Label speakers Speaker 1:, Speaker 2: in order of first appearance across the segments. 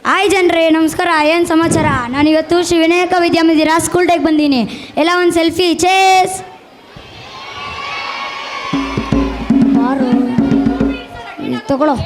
Speaker 1: Hi ಜನರೇ, ನಮಸ್ಕಾರ. ಏನು ಸಮಾಚಾರ? ನಾನಿವತ್ತು ಶ್ರೀ ವಿನಾಯಕ ವಿದ್ಯಾಮಂದಿರ ಸ್ಕೂಲ್ ಟೆಕ್ ಬಂದೀನಿ. ಎಲ್ಲ ಒಂದು ಸೆಲ್ಫಿ ಚೇಸ್. ತಗೊಳ್ಳೋ.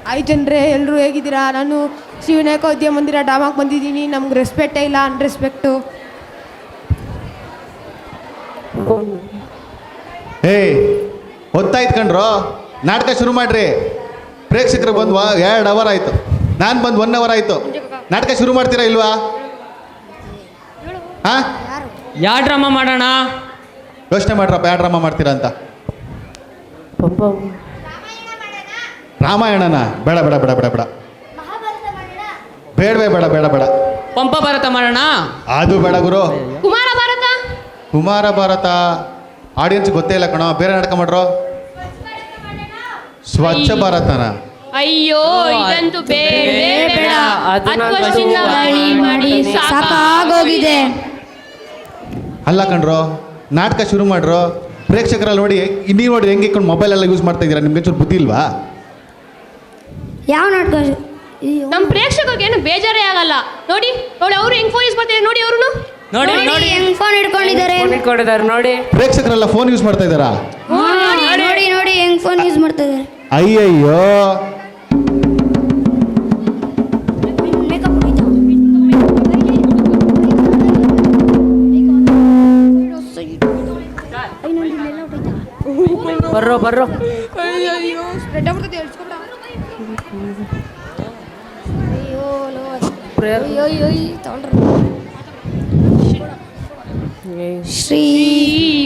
Speaker 2: ಹಾಯ್ ಜನರೇ, ಎಲ್ಲರೂ ಹೇಗಿದ್ದೀರಾ? ನಾನು ಶ್ರೀ ವಿನಾಯಕ ವಿದ್ಯಾಮಂದಿರ ಡ್ರಾಮಾಗೆ ಬಂದಿದ್ದೀನಿ. ನಮ್ಗೆ ರೆಸ್ಪೆಕ್ಟೇ ಇಲ್ಲ, ಅನ್ರೆಸ್ಪೆಕ್ಟು.
Speaker 3: ಹೊತ್ತಾಯ್ತು ಕಣ್ರು, ನಾಟಕ ಶುರು ಮಾಡ್ರಿ. ಪ್ರೇಕ್ಷಕರು ಬಂದು 2 ಅವರ್ ಆಯಿತು, ನಾನು ಬಂದು 1 ಅವರ್ ಆಯಿತು. ನಾಟಕ ಶುರು ಮಾಡ್ತೀರಾ ಇಲ್ವಾ? ಹಾಂ,
Speaker 4: ಯಾವ ಡ್ರಾಮಾ ಮಾಡೋಣ?
Speaker 3: ಯೋಚನೆ ಮಾಡ್ರಪ್ಪ, ಯಾವ ಡ್ರಾಮಾ ಮಾಡ್ತೀರಾ ಅಂತ. ರಾಮಾಯಣನ? ಬೇಡ ಬೇಡ ಬೇಡ ಬೇಡ ಬೇಡ ಬೇಡವೇ ಬೇಡ ಬೇಡ ಬೇಡ.
Speaker 4: ಪಂಪ ಭಾರತ ಮಾಡೋಣ?
Speaker 3: ಅದು ಬೇಡ ಗುರು.
Speaker 2: ಕುಮಾರ ಭಾರತ?
Speaker 3: ಕುಮಾರ ಭಾರತ ಆಡಿಯನ್ಸ್ ಗೊತ್ತೇ ಇಲ್ಲ ಕಣೋ. ಬೇರೆ ನಾಟಕ ಮಾಡ್ರೋ. ಸ್ವಚ್ಛ ಭಾರತನ?
Speaker 5: ಅಯ್ಯೋ, ಇದಂತೂ ಬೇಡವೇ ಬೇಡ. 10 ವರ್ಷದಿಂದ ಮಾಡಿ
Speaker 1: ಸಾಕಾಗೋಗಿದೆ.
Speaker 3: ಅಲ್ಲ ಕಣ್ರೋ, ನಾಟಕ ಶುರು ಮಾಡ್ರೋ. ಪ್ರೇಕ್ಷಕರಲ್ಲಿ ನೋಡಿ, ನೀವು ನೋಡಿ ಹೆಂಗೆ ಇಟ್ಕೊಂಡು ಮೊಬೈಲ್ ಎಲ್ಲ ಯೂಸ್ ಮಾಡ್ತಾ ಇದ್ದೀರಾ. ನಿಮ್ಗೆ ಚೂರು ಬುದ್ಧಿ ಇಲ್ವಾ?
Speaker 1: ಯಾವ ನಾಟಕ?
Speaker 5: ನಮ್ಮ ಪ್ರೇಕ್ಷಕರಿಗೆ ಏನು ಬೇಜಾರೇ ಆಗಲ್ಲ. ನೋಡಿ ನೋಡಿ, ಅವ್ರು ಹೆಂಗ್ ಫೋನ್ ಯೂಸ್ ಮಾಡ್ತಾರೆ ನೋಡಿ. ಅವ್ರು
Speaker 4: ನೋಡಿ ನೋಡಿ
Speaker 1: ಹೆಂಗ್ ಫೋನ್ ಹಿಡ್ಕೊಂಡಿದ್ದಾರೆ
Speaker 4: ನೋಡಿ.
Speaker 3: ಪ್ರೇಕ್ಷಕರೆಲ್ಲ ಫೋನ್ ಯೂಸ್ ಮಾಡ್ತಾ ಇದ್ದಾರಾ?
Speaker 1: ನೋಡಿ ನೋಡಿ ಹೆಂಗ್ ಫೋನ್ ಯೂಸ್ ಮಾಡ್ತಾ ಇದ್ದಾರೆ.
Speaker 3: ಅಯ್ಯಯ್ಯೋ,
Speaker 4: ಬರ್ರೋ ಬರ್ರೋ.
Speaker 1: ಶ್ರೀ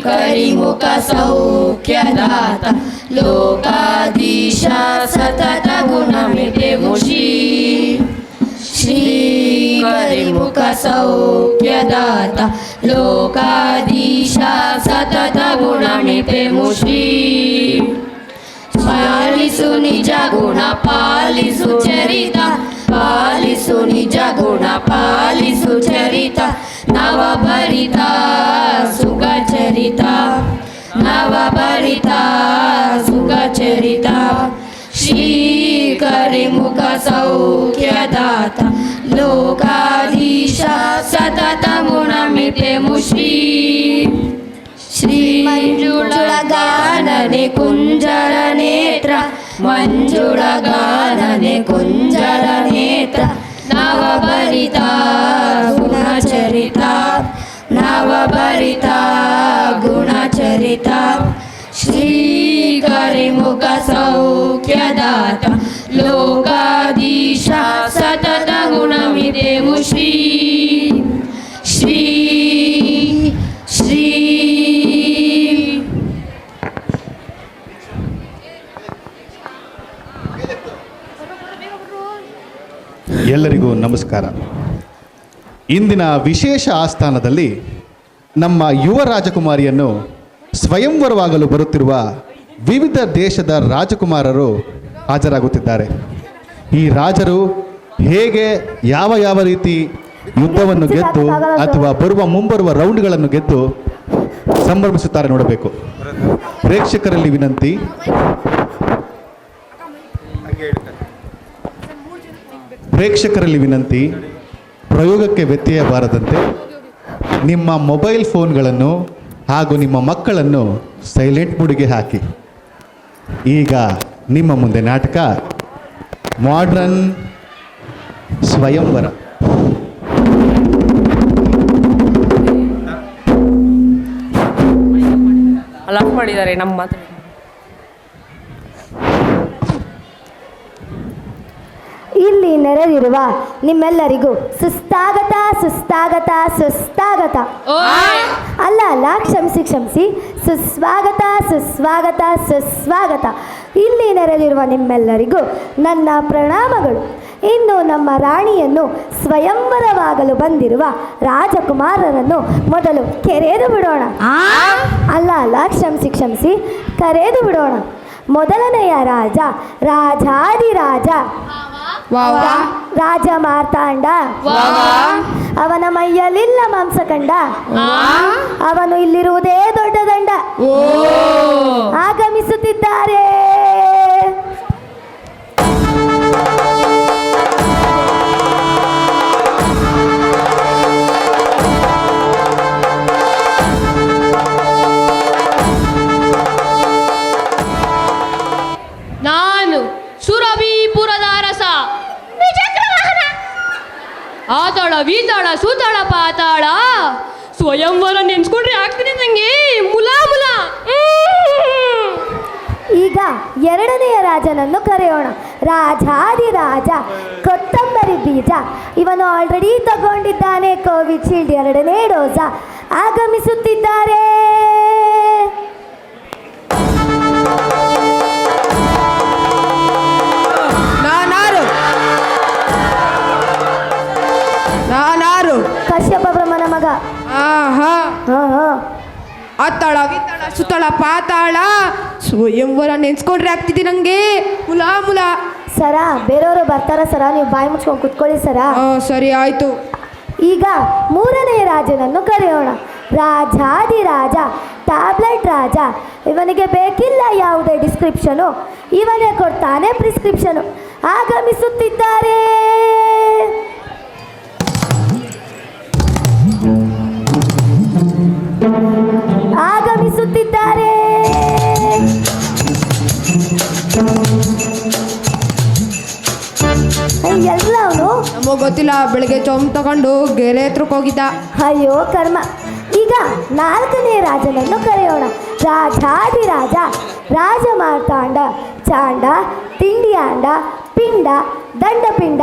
Speaker 1: ಕರಿಮುಖ ಸೌಖ್ಯದಾತ ಲೋಕಾಧೀಶ ಸತತ ಗುಣಮಿತೆ ಮುಷಿ. ಶ್ರೀ ಕರಿಮುಖ ಸೌಖ್ಯದಾತ ಲೋಕಾಧೀಶ ಸತತ ಗುಣಮಿತೆ ಮುಷಿ. ಪಾಲಿಸು ನಿಜ ಗುಣ ಪಾಲಿಸು ಚರಿತ, ಪಾಲಿಸು ನಿಜ ಗುಣ ಪಾಲಿಸು ಚರಿತ. ನವಭರಿತ ಸುಖ ಚರಿತ, ನವಭರಿತ ಸುಖ ಚರಿತ. ಶ್ರೀ ಕರಿಮುಖ ಸೌಖ್ಯದಾತ ಲೋಕಾಧೀಶ ಸತತ ಗುಣಮಿತೆ ಮುಷಿ. ಶ್ರೀ ಮಂಜುಳಗಾನನೆ ಕುಂಜರ ನೇತ್ರ, ಮಂಜುಳಗಾನನೆ ಕುಂಜರ ನೇತ್ರ. ನವಭರಿತ ಗುಣಚರಿತ, ನವಭರಿತ ಗುಣಚರಿತ. ಶ್ರೀ ಕರಿಮುಖ ಸೌಖ್ಯದಾತ ಲೋಕಾಧೀಶ ಸತತ ಗುಣಮಿತೆ ಮುಷಿ. ಶ್ರೀ ಶ್ರೀ
Speaker 3: ಎಲ್ಲರಿಗೂ ನಮಸ್ಕಾರ. ಇಂದಿನ ವಿಶೇಷ ಆಸ್ಥಾನದಲ್ಲಿ ನಮ್ಮ ಯುವ ರಾಜಕುಮಾರಿಯನ್ನು ಸ್ವಯಂವರವಾಗಲು ಬರುತ್ತಿರುವ ವಿವಿಧ ದೇಶದ ರಾಜಕುಮಾರರು ಹಾಜರಾಗುತ್ತಿದ್ದಾರೆ. ಈ ರಾಜರು ಹೇಗೆ ಯಾವ ಯಾವ ರೀತಿ ಯುದ್ಧವನ್ನು ಗೆದ್ದು ಅಥವಾ ಮುಂಬರುವ ರೌಂಡ್ಗಳನ್ನು ಗೆದ್ದು ಸಂಭ್ರಮಿಸುತ್ತಾರೆ ನೋಡಬೇಕು. ಪ್ರೇಕ್ಷಕರಲ್ಲಿ ವಿನಂತಿ, ಪ್ರಯೋಗಕ್ಕೆ ವ್ಯತ್ಯಯ ಬಾರದಂತೆ ನಿಮ್ಮ ಮೊಬೈಲ್ ಫೋನ್ಗಳನ್ನು ಹಾಗೂ ನಿಮ್ಮ ಮಕ್ಕಳನ್ನು ಸೈಲೆಂಟ್ ಮೋಡಿಗೆ ಹಾಕಿ. ಈಗ ನಿಮ್ಮ ಮುಂದೆ ನಾಟಕ ಮಾಡ್ರನ್ ಸ್ವಯಂವರ.
Speaker 4: ಅಲಾಫ್ ಮಾಡಿದ್ದಾರೆ ನಮ್ಮ ಮಾತು.
Speaker 1: ಇಲ್ಲಿ
Speaker 6: ಇಲ್ಲಿ ನೆರೆದಿರುವ ನಿಮ್ಮೆಲ್ಲರಿಗೂ ಸುಸ್ತಾಗತ ಸುಸ್ತಾಗತ ಸುಸ್ತಾಗತ. ಅಲ್ಲ ಕ್ಷಮಿಸಿ ಸುಸ್ವಾಗತ ಸುಸ್ವಾಗತ ಸುಸ್ವಾಗತ. ಇಲ್ಲಿ ನೆರೆದಿರುವ ನಿಮ್ಮೆಲ್ಲರಿಗೂ ನನ್ನ ಪ್ರಣಾಮಗಳು. ಇನ್ನು ನಮ್ಮ ರಾಣಿಯನ್ನು ಸ್ವಯಂವರವಾಗಲು ಬಂದಿರುವ ರಾಜಕುಮಾರರನ್ನು ಮೊದಲು ಕೆರೆದು ಬಿಡೋಣ. ಅಲ್ಲ ಕ್ಷಮಿಸಿ ಕರೆದು ಬಿಡೋಣ. ಮೊದಲನೆಯ ರಾಜ ರಾಜಾದಿರಾಜ ರಾಜ ಮಾರ್ತಾಂಡ. ಅವನ ಮೈಯಲ್ಲಿಲ್ಲ ಮಾಂಸಖಂಡ, ಅವನು ಇಲ್ಲಿರುವುದೇ ದೊಡ್ಡ ದಂಡ. ಆಗಮಿಸುತ್ತಿದ್ದಾರೆ.
Speaker 5: ನಾನು ಸುರಭಿಪುರದ ಅರಸ ವಿಚಕ್ರವಾಹನ. ಆತಾಳ ವೀತಾಳ ಸೂತಾಳ ಪಾತಾಳ ಸ್ವಯಂವರ ನೆನ್ಸ್ಕೊಂಡ್ರೆ ಆಗ್ತೀನಿ ನಂಗೆ ಮುಲಾ ಮುಲಾ.
Speaker 6: ಈಗ ಎರಡನೆಯ ರಾಜನನ್ನು ಕರೆಯೋಣ. ರಾಜಾದಿರಾಜ ಕೊತ್ತಂಬರಿ ಬೀಜ. ಇವನು ಆಲ್ರೆಡಿ ತಗೊಂಡಿದ್ದಾನೆ ಕೋವಿಶೀಲ್ಡ್ 2ನೇ ಡೋಸ. ಆಗಮಿಸುತ್ತಿದ್ದಾರೆ.
Speaker 2: ನಾನಾರು
Speaker 6: ಕಶ್ಯಪ ಬ್ರಹ್ಮನ ಮಗ.
Speaker 2: ಅತ್ತಾಳ ವಿತ್ತಾಳ ಸುತ್ತಾಳ ಪಾತಾಳ ಸ್ವಯಂವರ ನೆನ್ಸ್ಕೊಂಡ್ರೆ ಆಗ್ತಿದೆ ನಂಗೆ ಮುಲಾ ಮುಲಾ.
Speaker 6: ಸರ ಬೇರೆಯವರು ಬರ್ತಾರ ಸರ, ನೀವು ಬಾಯಿ ಮುಚ್ಕೊಂಡು ಕುತ್ಕೊಳ್ಳಿ ಸರ.
Speaker 2: ಸರಿ ಆಯ್ತು.
Speaker 6: ಈಗ ಮೂರನೇ ರಾಜನನ್ನು ಕರೆಯೋಣ. ರಾಜಾದಿರಾಜ ಟ್ಯಾಬ್ಲೆಟ್ ರಾಜ. ಇವನಿಗೆ ಬೇಕಿಲ್ಲ ಯಾವುದೇ ಡಿಸ್ಕ್ರಿಪ್ಷನು, ಇವನೇ ಕೊಡ್ತಾನೆ ಪ್ರಿಸ್ಕ್ರಿಪ್ಷನು. ಆಗಮಿಸುತ್ತಿದ್ದಾರೆ. ಆಗಮಿಸುತ್ತಿದ್ದಾರೆ. ಎಲ್ಲವನು
Speaker 2: ನಮಗ್ ಗೊತ್ತಿಲ್ಲ, ಬೆಳಿಗ್ಗೆ ಚೊಂಬ್ ತಗೊಂಡು ಗೆರೆ ಹತ್ರಕ್ಕೆ ಹೋಗಿದ್ದ.
Speaker 6: ಅಯ್ಯೋ ಕರ್ಮ. ಈಗ ನಾಲ್ಕನೇ ರಾಜನನ್ನು ಕರೆಯೋಣ. ರಾಜಾದಿರಾಜ ರಾಜ ಮಾರ್ತಾಂಡ ಚಾಂಡ ತಿಂಡಿಯಾಂಡ ಪಿಂಡ ದಂಡಪಿಂಡ.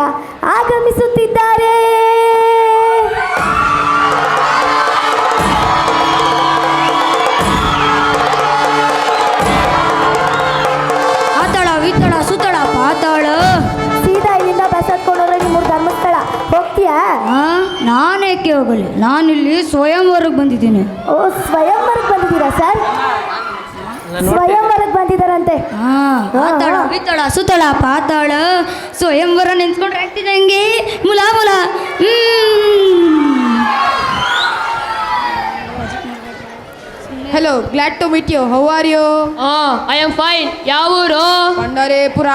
Speaker 6: ಆಗಮಿಸುತ್ತಿದ್ದಾರೆ.
Speaker 1: ಆತಾಳ ವಿತ್ತಳ ಸುತ್ತಳ ಪಾತಾಳ.
Speaker 6: ಸೀದಾ ಇಲ್ಲಿಂದ ಬಸ್ ಹತ್ಕೊಂಡೋದ್ರೆ ನಿಮ್ಮೂರು ಧರ್ಮಸ್ಥಳ ಹೋಗ್ತೀಯಾ?
Speaker 1: ನಾನೇಕೆ ಹೋಗಲಿ, ನಾನಿಲ್ಲಿ ಸ್ವಯಂವರಕ್ಕೆ ಬಂದಿದ್ದೀನಿ.
Speaker 6: ಓ ಸ್ವಯಂವರಕ್ಕೆ ಬಂದಿದ್ದೀರಾ ಸರ್? ಸ್ವಯಂವರಕ್ಕೆ ಬಂದಿದ್ದಾರಂತೆ.
Speaker 1: ಆತಾಳ ವಿತ್ತಳ ಸುತ್ತಳ ಪಾತಾಳ ಸ್ವಯಂವರ ನೆನ್ಸ್ಕೊಂಡ್ರೆ ಆಗ್ತಿದೆ ಹಂಗೆ ಮುಲಾ ಮುಲಾ.
Speaker 2: Hello, glad to meet you. How are you?
Speaker 5: I am fine. ಯಾವ ಊರು?
Speaker 2: ಪಂಡರೇಪುರ.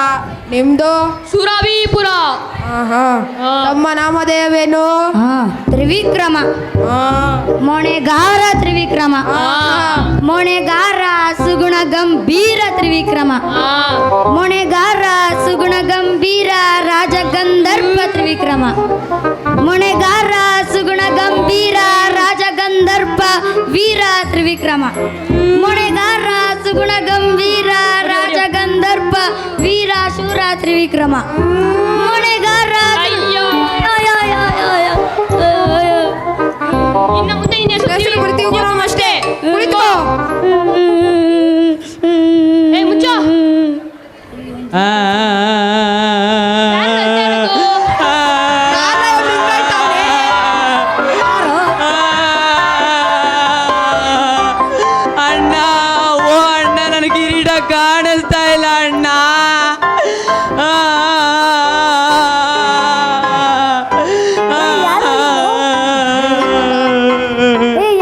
Speaker 2: ನಿಮ್ದು?
Speaker 5: ಸುರಭಿಪುರ.
Speaker 2: ತಮ್ಮ ನಾಮಧೇಯವೇನು?
Speaker 1: ತ್ರಿವಿಕ್ರಮ. ಮೊಣೆಗಾರ ತ್ರಿವಿಕ್ರಮ. ಮೊಣೆಗಾರ ಸುಗುಣ ಗಂಭೀರ ತ್ರಿವಿಕ್ರಮ. ಮೊಣೆಗಾರ ಸುಗುಣ ಗಂಭೀರ ರಾಜ ಗಂಧರ್ವ ತ್ರಿವಿಕ್ರಮ. ಮೊಣೆಗಾರ ಸುಗುಣ ಗಂಭೀರ ರಾಜ ಗಂಧರ್ವ ವೀರ ತ್ರಿವಿಕ್ರಮ. ಮೊಣೆಗಾರ ಸುಗುಣ ಗಂಭೀರ ರಾಜ ಗಂಧರ್ವ ವೀರ ಶೂರ ತ್ರಿವಿಕ್ರಮ. ಮೊಣೆಗಾರ
Speaker 5: ಇನ್ನು ಮುಂದೆ ನಿನ್ನ ಹೆಸರು
Speaker 2: ಬರ್ತೀವಿ ಅಷ್ಟೇ. ಕುಳಿತು.
Speaker 5: ಏ ಮುಚ್ಚೋ.
Speaker 4: ಅಣ್ಣ, ಓ ಅಣ್ಣ, ನನಗೆ ಕಿರೀಟ ಕಾಣಿಸ್ತಾ ಇಲ್ಲ ಅಣ್ಣ.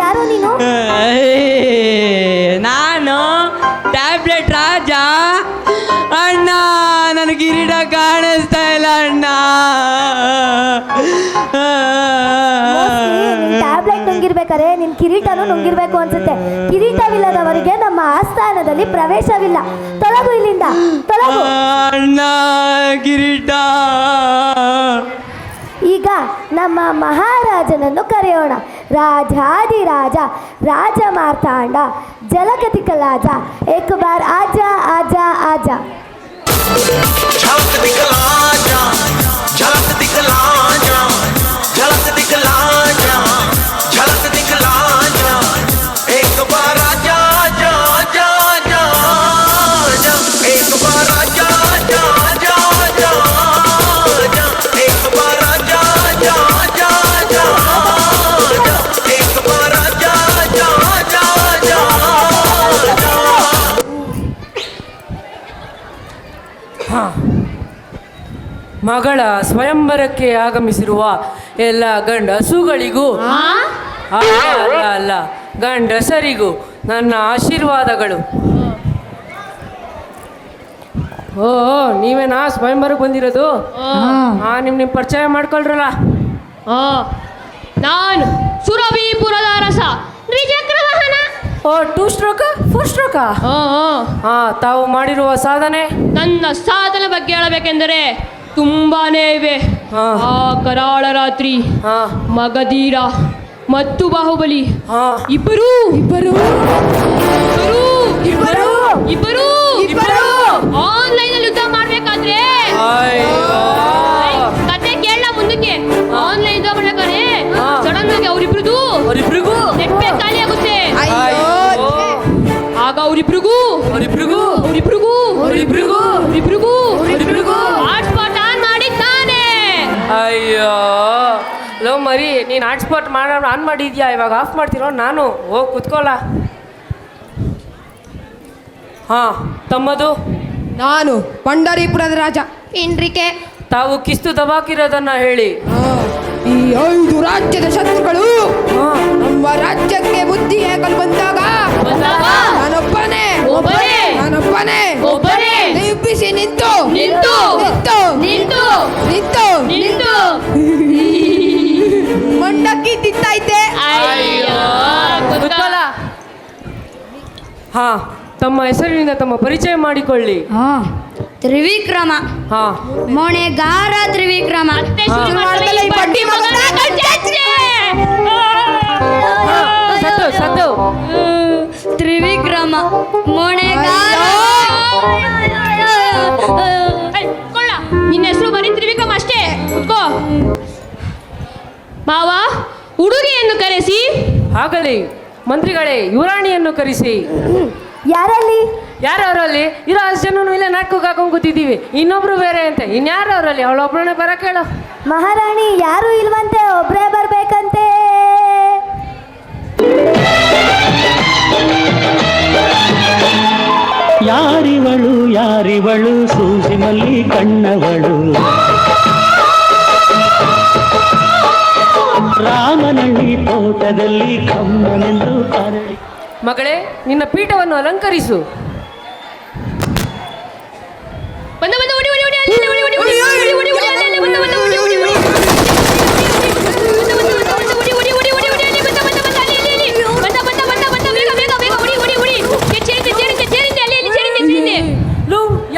Speaker 6: ಯಾರು ನೀನು?
Speaker 4: ನಾನು ಟ್ಯಾಬ್ಲೆಟ್ ರಾಜ ಅಣ್ಣ. ನನಗೆ ಕಿರೀಟ ಕಾಣಿಸ್ತಾ ಇಲ್ಲ ಅಣ್ಣ.
Speaker 6: ಟ್ಯಾಬ್ಲೆಟ್ ನುಂಗಿರ್ಬೇಕಾರೆ ನಿನ್ ಕಿರೀಟನು ನುಂಗಿರ್ಬೇಕು ಅನ್ಸುತ್ತೆ. ಕಿರೀಟವಿಲ್ಲದವರಿಗೆ ನಮ್ಮ ಆಸ್ಥಾನದಲ್ಲಿ ಪ್ರವೇಶವಿಲ್ಲ. ತೊಲಗು ಇಲ್ಲಿಂದ, ತೊಲಗು.
Speaker 4: ಅಣ್ಣ ಕಿರೀಟ.
Speaker 6: ಈಗ ನಮ್ಮ ಮಹಾರಾಜನನ್ನು ಕರೆಯೋಣ. ರಾಜಾದಿರಾಜ ರಾಜ ಮಾರ್ತಾಂಡ ಜಲಕತಿ ಕಲಾಜ. ಏಕ್ ಬಾರ್ ಆಜಾ ಆಜಾ ಆಜಾ.
Speaker 7: झांक निकल आजा, ಮಗಳ ಸ್ವಯಂವರಕ್ಕೆ ಆಗಮಿಸಿರುವ ಎಲ್ಲ ಗಂಡಸುಗಳಿಗೂ ಅಲ್ಲ ಗಂಡಸರಿಗೂ ನನ್ನ ಆಶೀರ್ವಾದಗಳು. ಓ ನೀವೇನಾ ಸ್ವಯಂವರಕ್ಕೆ ಬಂದಿರೋದು? ನಿಮ್ಮ ಪರಿಚಯ ಮಾಡ್ಕೊಳ್ರಲ್ಲ.
Speaker 5: ನಾನು ಸುರಭಿಪುರದ ಅರಸ ದ್ವಿಚಕ್ರ ವಾಹನ.
Speaker 7: ಓ 2 ಸ್ಟ್ರೋಕ್ 4 ಸ್ಟ್ರೋಕ್. ತಾವು ಮಾಡಿರುವ ಸಾಧನೆ?
Speaker 5: ನನ್ನ ಸಾಧನೆ ಬಗ್ಗೆ ಹೇಳಬೇಕೆಂದರೆ ತುಂಬಾನೇ ಇವೆ. ಆ ಕರಾಳ ರಾತ್ರಿ, ಮಗಧೀರ ಮತ್ತು ಬಾಹುಬಲಿ ಇಬ್ಬರು ಆನ್ಲೈನ್ ಅಲ್ಲಿ ಯುದ್ಧ ಮಾಡ್ಬೇಕಾದ್ರೆ ಕತೆ ಕೇಳ ಮುಂದಕ್ಕೆ. ಆನ್ಲೈನ್ ಯುದ್ಧ ಮಾಡ್ಬೇಕಾದ್ರೆ ಸಡನ್ ಆಗಿ ಅವರಿಬ್ರಿಗೂ ನೆಟ್ ಪ್ಯಾಕ್ ಖಾಲಿ ಆಗುತ್ತೆ. ಆಗ ಅವರಿಬ್ರಿಗೂ ಹಾಟ್ಸ್ಪಾಟ್ ಆನ್ ಮಾಡಿದ್ದಾನೆ.
Speaker 7: ಅಯ್ಯೋ ಲೋ ಮರಿ, ನೀನು ಹಾಟ್ಸ್ಪಾಟ್ ಆನ್ ಮಾಡಿದ್ಯಾ? ಇವಾಗ ಆಫ್ ಮಾಡ್ತೀರೋ? ನಾನು ಹೋಗಿ ಕುತ್ಕೊಳ್ಳ. ತಮ್ಮದು?
Speaker 2: ನಾನು ಪಂಡರೀಪುರದ ರಾಜ
Speaker 5: ಇಂದ್ರಿಕೆ.
Speaker 7: ತಾವು ಕಿಸ್ತು ದಬಾಕಿರೋದನ್ನ ಹೇಳಿ.
Speaker 2: ಈ 5 ರಾಜ್ಯದ ಶತ್ರುಗಳು ನಮ್ಮ ರಾಜ್ಯಕ್ಕೆ ಬುದ್ಧಿ ಹೇಗಲು ಬಂದಾಗ ನಾನೊಬ್ಬನೇ ಎಬ್ಬಿಸಿ ನಿಂತು ಮಂಡಕ್ಕಿ ತಿಂತೈತೆ.
Speaker 7: ತಮ್ಮ ಹೆಸರಿನಿಂದ ತಮ್ಮ ಪರಿಚಯ ಮಾಡಿಕೊಳ್ಳಿ.
Speaker 1: ತ್ರಿವಿಕ್ರಮ. ಮೊಣೆಗಾರ ತ್ರಿವಿಕ್ರಮ.
Speaker 7: ಸತ್ತು
Speaker 1: ತ್ರಿವಿಕ್ರಮ ಮೊಣೆಗಾರ.
Speaker 5: ನಿನ್ನ ಹೆಸರು ಬರೀ ತ್ರಿವಿಕ್ರಮ ಅಷ್ಟೇ. ಕುತ್ಕೋ ಮಾವ. ಹುಡುಗಿಯನ್ನು ಕರೆಸಿ.
Speaker 7: ಆಗಲಿ ಮಂತ್ರಿಗಳೇ, ಯುವರಾಣಿಯನ್ನು ಕರೆಸಿ. ಯಾರವರಲ್ಲಿ ಇರೋ 10 ಜನನು ಇಲ್ಲೇ ನಾಟಕಕ್ಕೆ ಹಾಕೊಂಡು ಕೂತಿದ್ದೀವಿ. ಇನ್ನೊಬ್ರು ಬೇರೆ ಅಂತೆ. ಇನ್ಯಾರು ಅವರಲ್ಲಿ? ಅವಳೊಬ್ಬಳನ್ನೇ ಬರಕ್ಕೆ ಹೇಳು.
Speaker 6: ಮಹಾರಾಣಿ ಯಾರು ಇಲ್ವಂತೆ, ಒಬ್ಬರೇ ಬರ್ಬೇಕಂತೆ.
Speaker 8: ಯಾರಿವಳು ಸೂಸಿ ಮಲ್ಲಿ ಕಣ್ಣವಳು, ರಾಮನಳ್ಳಿ ತೋಟದಲ್ಲಿ ಕಮ್ಮನೆಂದು ಕರಳಿ.
Speaker 7: ಮಗಳೇ, ನಿನ್ನ ಪೀಠವನ್ನು ಅಲಂಕರಿಸು.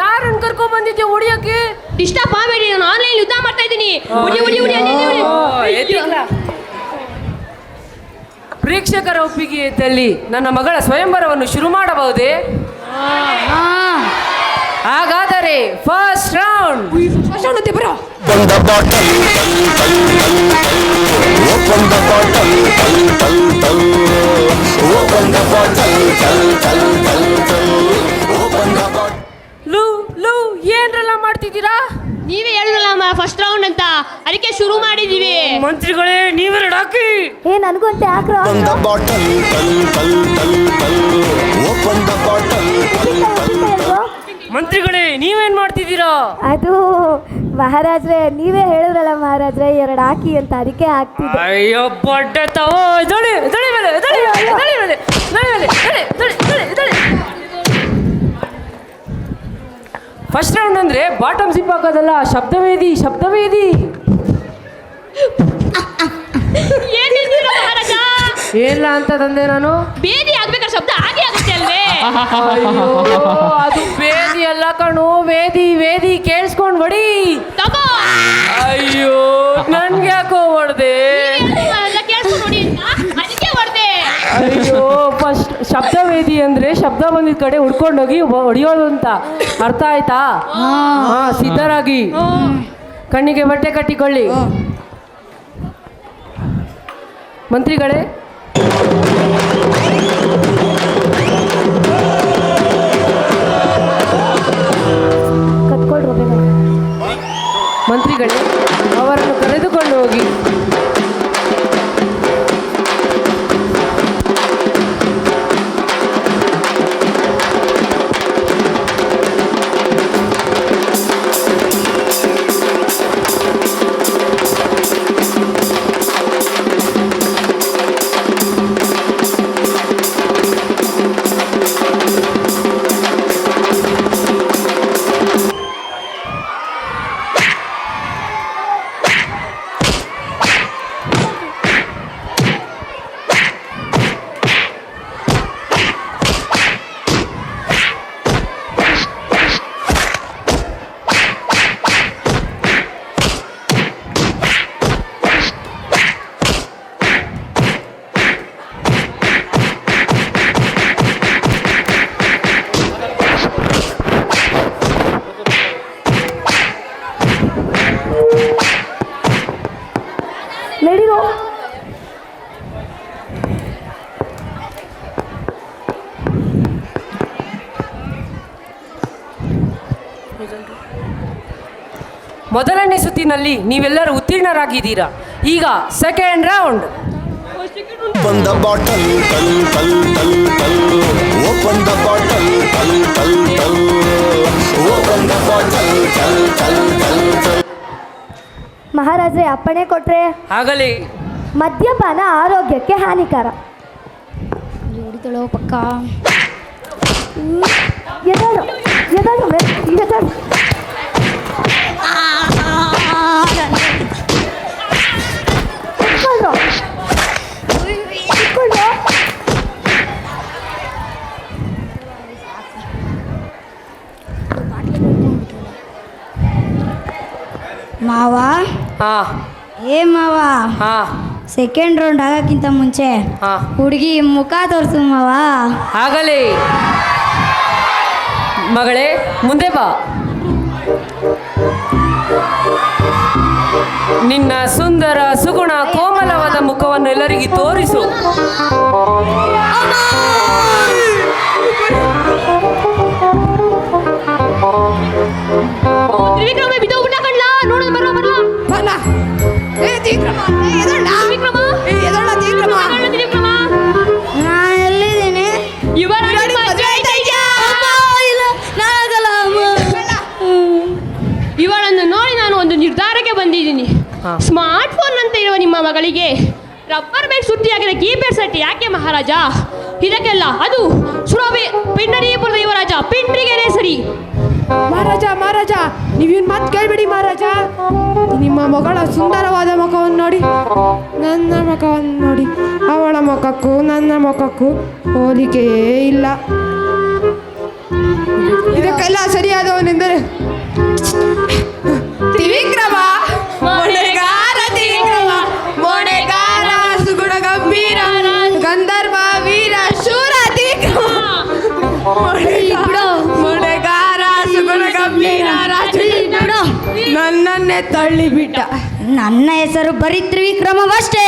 Speaker 7: ಯಾರನ್ನು ಕರ್ಕೊಂಡ್ ಬಂದಿದ್ಯಾ ಹೊಡಿಯಕ್ಕೆ?
Speaker 5: ಡಿಸ್ಟರ್ಬ್ ಮಾಡಬೇಡಿ, ನಾನು ಆನ್ಲೈನ್ ಯುದ್ಧ ಮಾಡ್ತಾ ಇದ್ದೀನಿ.
Speaker 7: ಪ್ರೇಕ್ಷಕರ ಒಪ್ಪಿಗೆ ಇದ್ದಲ್ಲಿ ನನ್ನ ಮಗಳ ಸ್ವಯಂವರವನ್ನು ಶುರು ಮಾಡಬಹುದೇ? ಹಾಗಾದರೆ ಫಸ್ಟ್ ರೌಂಡ್
Speaker 2: ಬರೋ.
Speaker 7: ಲೂ ಏನ್ರೆಲ್ಲ ಮಾಡ್ತಿದ್ದೀರಾ?
Speaker 5: ನೀವೇ ಹೇಳಿದ್ರಲ್ಲ ಫಸ್ಟ್ ರೌಂಡ್ ಅಂತ, ಅದಕ್ಕೆ ಶುರು ಮಾಡಿದೀವಿ.
Speaker 7: ಮಂತ್ರಿಗಳೇ, ನೀವೆರಡು ಹಾಕಿ.
Speaker 6: ನನಗಂತೆ ಹಾಕ್ರೋ.
Speaker 7: ಮಂತ್ರಿಗಳೇ, ನೀವೇನ್ ಮಾಡ್ತಿದ್ದೀರಾ?
Speaker 6: ಅದು ಮಹಾರಾಜ್ರೆ, ನೀವೇ ಹೇಳಿದ್ರಲ್ಲ ಮಹಾರಾಜ್ರೆ 2 ಹಾಕಿ ಅಂತ, ಅದಕ್ಕೆ ಹಾಕ್ತಿದ್ದೆ.
Speaker 7: ಅಯ್ಯೋ ಬಡ್ಡೆ ತವೋ. ಫಸ್ಟ್ ರೌಂಡ್ ಅಂದ್ರೆ ಬಾಟಮ್ ಸಿಪ್ ಹಾಕೋದಲ್ಲ, ಶಬ್ದವೇದಿ.
Speaker 5: ಏನ್ ಹೇಳ್ತೀರಾ ಮಹಾರಾಜ?
Speaker 7: ಏನಿಲ್ಲ ಅಂತ ತಂದೆ ನಾನು.
Speaker 5: ಬೇದಿ ಆಗ್ಬೇಕಾದ್ರೆ ಶಬ್ದ ಹಾಗೆ ಆಗುತ್ತೆ ಅಲ್ವೇ?
Speaker 7: ಅಯ್ಯೋ, ಅದು ಬೇದಿ ಅಲ್ಲ ಕಣು, ವೇದಿ ಕೇಳಿಸ್ಕೊಂಡ್ ಹೊಡಿ.
Speaker 5: ತಗೋ.
Speaker 7: ಅಯ್ಯೋ, ನನ್ಗೆ ಯಾಕೋ ಹೊಡ್ದೆ?
Speaker 5: ಕೇಳಿಸ್ಕೊಂಡು ನೋಡಿ ಅಂತ ಅದಕ್ಕೆ ಹೊಡ್ದೆ.
Speaker 7: ಅಯ್ಯೋ, ಫಸ್ಟ್ ಶಬ್ದವೇದಿ ಅಂದ್ರೆ ಶಬ್ದ ಬಂದಿದ್ದ ಕಡೆ ಹುಡ್ಕೊಂಡೋಗಿ ಹೊಡಿಯೋದು ಅಂತ ಅರ್ಥ ಆಯ್ತಾ? ಸಿದ್ಧರಾಗಿ ಕಣ್ಣಿಗೆ ಬಟ್ಟೆ ಕಟ್ಟಿಕೊಳ್ಳಿ. ಮಂತ್ರಿಗಳೇ, ಮಂತ್ರಿಗಳೇ, ಅವರನ್ನು ಕರೆದುಕೊಂಡು ಹೋಗಿ.
Speaker 6: ನಡಿರೋ.
Speaker 7: ಮೊದಲನೇ ಸುತ್ತಿನಲ್ಲಿ ನೀವೆಲ್ಲರೂ ಉತ್ತೀರ್ಣರಾಗಿದ್ದೀರಾ. ಈಗ second round.
Speaker 9: Open the bottle, tell, tell, tell, tell. Open the bottle, tell, tell, tell. Open the bottle, tell, tell, tell, tell.
Speaker 6: ಮಹಾರಾಜ್ರೆ ಅಪ್ಪಣೆ ಕೊಟ್ರೆ.
Speaker 7: ಆಗಲಿ.
Speaker 6: ಮದ್ಯಪಾನ ಆರೋಗ್ಯಕ್ಕೆ ಹಾನಿಕರ.
Speaker 1: ಹೊಡಿತಾಳೋ ಪಕ್ಕ.
Speaker 6: ಎದಳು ಎದಳು ಎದಳು.
Speaker 1: ಮಾವ
Speaker 7: ಹಾ
Speaker 1: ಏ ಮಾವ,
Speaker 7: ಹಾ
Speaker 1: ಸೆಕೆಂಡ್ ರೌಂಡ್ ಆಗಕ್ಕಿಂತ ಮುಂಚೆ
Speaker 7: ಹಾ
Speaker 1: ಹುಡುಗಿ ಮುಖ ತೋರಿಸು ಮಾವ.
Speaker 7: ಆಗಲಿ. ಮಗಳೇ ಮುಂದೆ ಬಾ. ನಿನ್ನ ಸುಂದರ ಸುಗುಣ ಕೋಮಲವಾದ ಮುಖವನ್ನು ಎಲ್ಲರಿಗೂ ತೋರಿಸು.
Speaker 5: ತ್ರಿವಿಕ್ರಮ ಬಿದ್ದೋಗ್ಬಿಟ್ಟ ಕಣ್ಲ, ನೋಡೋದು ಬರೋ ಬರಲ್ಲ.
Speaker 2: ಬಲ್ಲ ಏ ತ್ರಿವಿಕ್ರಮ, ಏ ಎದಳ
Speaker 5: ತ್ರಿವಿಕ್ರಮ,
Speaker 2: ಏ ಎದಳ ತ್ರಿವಿಕ್ರಮ.
Speaker 5: ತ್ರಿವಿಕ್ರಮ,
Speaker 1: ನಾನು ಎಲ್ಲಿದ್ದೀನಿ?
Speaker 5: ಇವರ ಮದ್ವೆ ಆಯ್ತಯ್ಯ. ಇವಳನ್ನು ನೋಡಿ ನಾನು ಒಂದು ನಿರ್ಧಾರಕ್ಕೆ ಬಂದಿದ್ದೀನಿ. ಸ್ಮಾರ್ಟ್ ಫೋನ್ ಅಂತ ಇರುವ ನಿಮ್ಮ ಮಗಳಿಗೆ ರಬ್ಬರ್ ಬ್ಯಾಂಡ್ ಸುದ್ದಿಯಾಗಿರೋ ಕೀಪ್ಯಾಡ್ ಸೆಟ್ ಯಾಕೆ ಮಹಾರಾಜ? ಇದಕ್ಕೆಲ್ಲ ಅದು ಸುರಭಿ ಪಿಂಡರೀಪುರದ ಯುವರಾಜ ಪಿಂಡ್ರಿಗೆನೇ ಸರಿ.
Speaker 2: ಮಹಾರಾಜ ಮಹಾರಾಜ, ನೀವಿನ್ ಮಾತು ಕೇಳ್ಬೇಡಿ ಮಹಾರಾಜ. ನಿಮ್ಮ ಮಗಳ ಸುಂದರವಾದ ಮುಖವನ್ನು ನೋಡಿ, ನನ್ನ ಮುಖವನ್ನು ನೋಡಿ. ಅವಳ ಮುಖಕ್ಕೂ ನನ್ನ ಮುಖಕ್ಕೂ ಹೋಲಿಕೆಯೇ ಇಲ್ಲ. ಇದಕ್ಕೆಲ್ಲ ಸರಿಯಾದವನೆಂದರೆ ತ್ರಿವಿಕ್ರಮ, ಮೊಣೆಗಾರ ತ್ರಿವಿಕ್ರಮ, ಮೊಣೆಗಾರ ಸುಗುಣ ಗಂಭೀರ ಗಂಧರ್ವ ವೀರ ಶೂರ ತ್ರಿವಿಕ್ರಮ. ಮೊಣೆಗಾರ ಸುಗುಣ ಗಂಭೀರ ನನ್ನನ್ನೇ ತಳ್ಳಿಬಿಟ್ಟ.
Speaker 1: ನನ್ನ ಹೆಸರು ಬರೀ ತ್ರಿವಿಕ್ರಮವಷ್ಟೇ.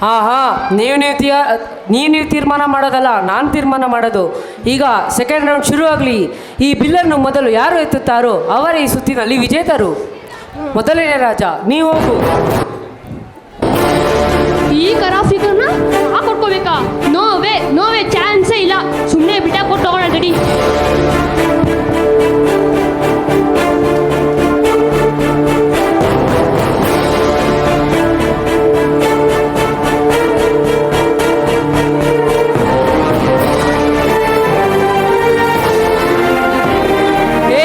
Speaker 7: ಹಾ ಹಾ ನೀವು ತೀರ್ಮಾನ ಮಾಡೋದಲ್ಲ, ನಾನು ತೀರ್ಮಾನ ಮಾಡೋದು. ಈಗ ಸೆಕೆಂಡ್ ರೌಂಡ್ ಶುರು ಆಗಲಿ. ಈ ಬಿಲ್ಲನ್ನು ಮೊದಲು ಯಾರು ಎತ್ತುತ್ತಾರೋ ಅವರೇ ಈ ಸುತ್ತಿನಲ್ಲಿ ವಿಜೇತರು. ಮೊದಲನೇ ರಾಜ ನೀವು ಹೋಗು.
Speaker 5: ಈ ಕರಾಫಿಕರ್ನ ಕೊಟ್ಕೋಬೇಕಾ? ನೋವೇ ನೋವೇ ಚಾನ್ಸೇ ಇಲ್ಲ. ಸುಮ್ಮನೆ ಬಿಟ್ಟ ಕೊಟ್ಟು ಹೋಗೋಣ ನಡಿ.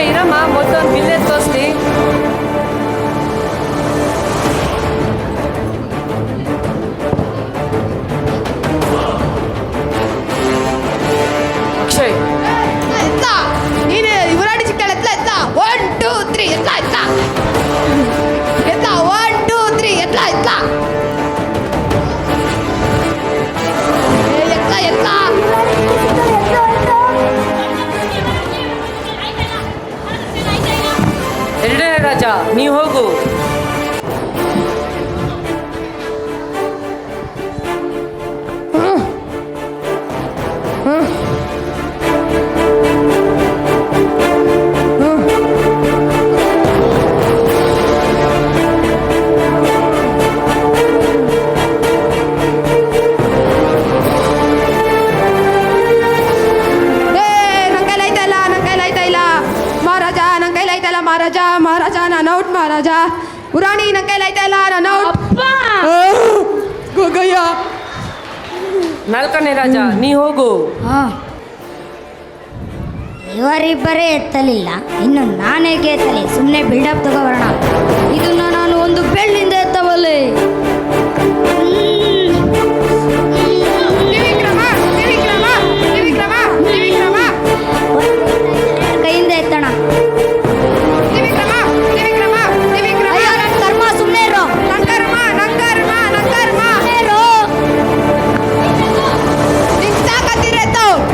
Speaker 7: ಇರಮ್ಮ, ಮೊದಲೊಂದು ಬಿಲ್ಲೆ ತೋರಿಸ್ಲಿ. ಅಕ್ಷಯ್
Speaker 2: ಎತ್ತ ನೀನು ಯುವರಾಣಿ ಸಿಗ್ತಾಳೆ. ಎತ್ತ ಎತ್ತ 1 2 3 ಎತ್ತ ಎತ್ತ ಎತ್ತ 1 2 3 ಎತ್ತ ಎತ್ತ ಎತ್ತ ಎತ್ತ.
Speaker 7: ಎರಡನೇ ರಾಜ ನೀವು ಹೋಗು.
Speaker 2: ಮಹಾರಾಜ ಮಹಾರಾಜ ನಾನು ಔಟ್ ಮಹಾರಾಜ. ಉರಾಣಿ ನನ್ನ ಕೈಲಾಯ್ತಾ ಇಲ್ಲ, ನಾನು ಔಟ್. ಹೋಗಯ್ಯ.
Speaker 7: ನಾಲ್ಕನೇ ರಾಜ ನೀ ಹೋಗು.
Speaker 1: ಇವರಿಬ್ಬರೇ ಎತ್ತಲಿಲ್ಲ, ಇನ್ನು ನಾನೇಕೆ ಎತ್ತಲಿ? ಸುಮ್ಮನೆ ಬಿಲ್ಡಪ್ ತಗೋಬರೋಣ. ಇದನ್ನ ನಾನು ಒಂದು ಬೆಳ್ಳಿಂದ ಎತ್ತಬಲ್ಲೆ. ಕೈಯಿಂದ ಎತ್ತೋಣ.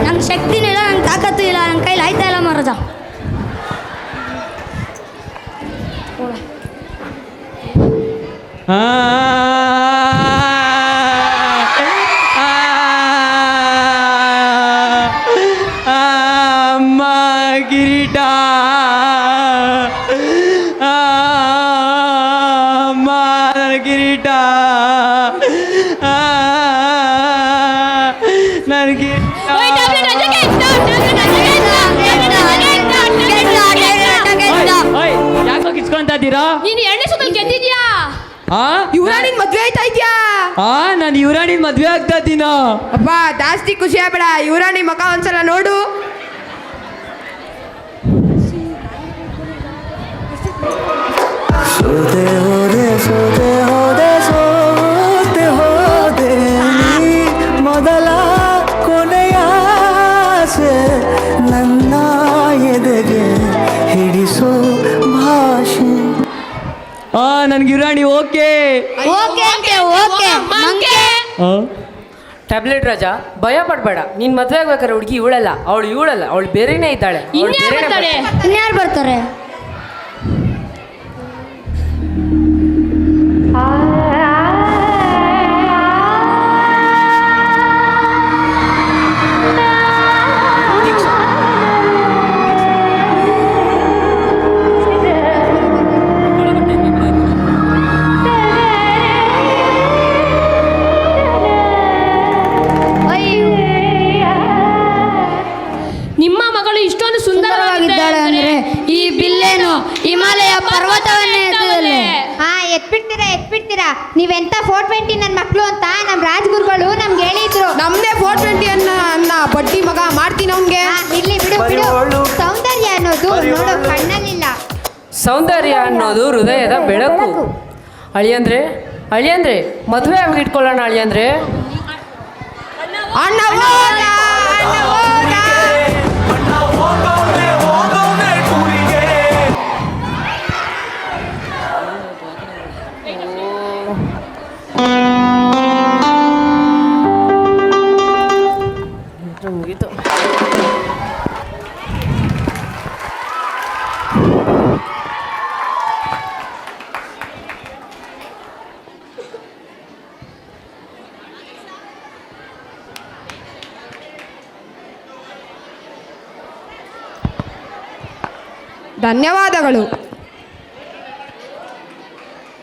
Speaker 1: ನಂಗೆ ಶಕ್ತಿನೂ ಇಲ್ಲ, ನಂಗೆ ತಾಕತ್ತು ಇಲ್ಲ, ನನ್ನ ಕೈಲಿ ಆಯ್ತಾ ಇಲ್ಲ ಮಹಾರಾಜ.
Speaker 4: ಆ, ಆ, ಆ, ಅಮ್ಮ ಕಿರೀಟ ಆ, ಅಮ್ಮ ನನ್ನ ಕಿರೀಟ ಆ, ನನ್ನ ಕಿರೀಟ ಓಯ್, ಯಾಕೋ ಕಿಚ್ಕೊಂತ ಇದ್ದೀರಾ?
Speaker 5: ನೀನು ಎಣ್ಣೆ ಸುತ್ತಲ್ಲಿ ಗೆದ್ದಿದ್ಯಾ?
Speaker 4: ಆ
Speaker 2: ಯುವರಾಣಿನ ಮದ್ವೆ ಆಯ್ತಾ ಇದ್ಯಾ?
Speaker 4: ನಾನು ಯುವರಾಣಿ ಮದ್ವೆ ಆಗ್ತಾ ಇದ್ದೀನೋ.
Speaker 2: ಅಬ್ಬ ಜಾಸ್ತಿ ಖುಷಿ ಆಗ್ಬೇಡ, ಯುವರಾಣಿ ಮಕ ಒಂದ್ಸಲ ನೋಡು.
Speaker 9: ಸೋತೆ ಹೋದೆ ಸೋತೆ ಹೋದೆ ಸೋತೆ ಹೋದೆ ನೀ ಮೊದಲ ಕೊನೆಯ ಆಸೆ ನನ್ನ ಎದೆಗೆ ಹಿಡಿಸೋ ಭಾಷೆ.
Speaker 4: ನನ್ಗೆ ಯುವರಾಣಿ ಓಕೆ.
Speaker 1: ಓಕೆ ಅಂತೆ ಓಕೆ ಮಂಗೆ.
Speaker 7: ಟ್ಯಾಬ್ಲೆಟ್ ರಾಜ, ಭಯ ಪಡ್ಬೇಡ. ನೀನ್ ಮದ್ವೆ ಆಗ್ಬೇಕಾದ್ರೆ ಹುಡುಗಿ ಇವಳಲ್ಲ, ಅವಳು ಬೇರೆನೇ ಇದ್ದಾಳೆ. ಅವ್ಳು
Speaker 5: ಇನ್ಯಾರು
Speaker 7: ಬೇರೆನೇ
Speaker 5: ಬರ್ತಾಳೆ?
Speaker 1: ಇನ್ಯಾರು ಬರ್ತಾರೆ?
Speaker 5: ನಿಮ್ಮ ಮಗಳು ಇಷ್ಟೊಂದು
Speaker 1: ಸುಂದರವಾಗಿದ್ದಾಳೆ ಅಂದ್ರೆ ಈ ಬಿಲ್ಲೇನು ಹಿಮಾಲಯ ಪರ್ವತವನ್ನೇ ಎತ್ತುತ್ತಲೆ.
Speaker 10: ಹಾ ಎತ್ಬಿಡ್ತೀರಾ ನೀವೆಂತ 420 ನನ್ನ ಮಕ್ಕಳು ಅಂತ ನಮ್ಮ ರಾಜಗುರುಗಳು ನಮ್ಗೆ ಹೇಳಿದ್ರು.
Speaker 2: ನಮ್ದೇ 420 ಅನ್ನ ಬಡ್ಡಿ ಮಗ ಮಾಡ್ತೀನಿ ಅವ್ನ್ಗೆ.
Speaker 10: ಇಲ್ಲಿ ಬಿಡು ಸೌಂದರ್ಯ ಅನ್ನೋದು ನೋಡೋ ಕಣ್ಣಲ್ಲಿಲ್ಲ.
Speaker 7: ಸೌಂದರ್ಯ ಅನ್ನೋದು ಹೃದಯದ ಬೆಳಕು. ಅಳಿಯಂದ್ರೆ ಮದುವೆ ಆಗಿಟ್ಕೊಳ್ಳೋಣ ಅಳಿಯಂದ್ರೆ.
Speaker 2: ಅಣ್ಣ ಹೋದ, ಅಣ್ಣ ಹೋದ.
Speaker 7: ಮುಗೀತು.
Speaker 2: ಧನ್ಯವಾದಗಳು.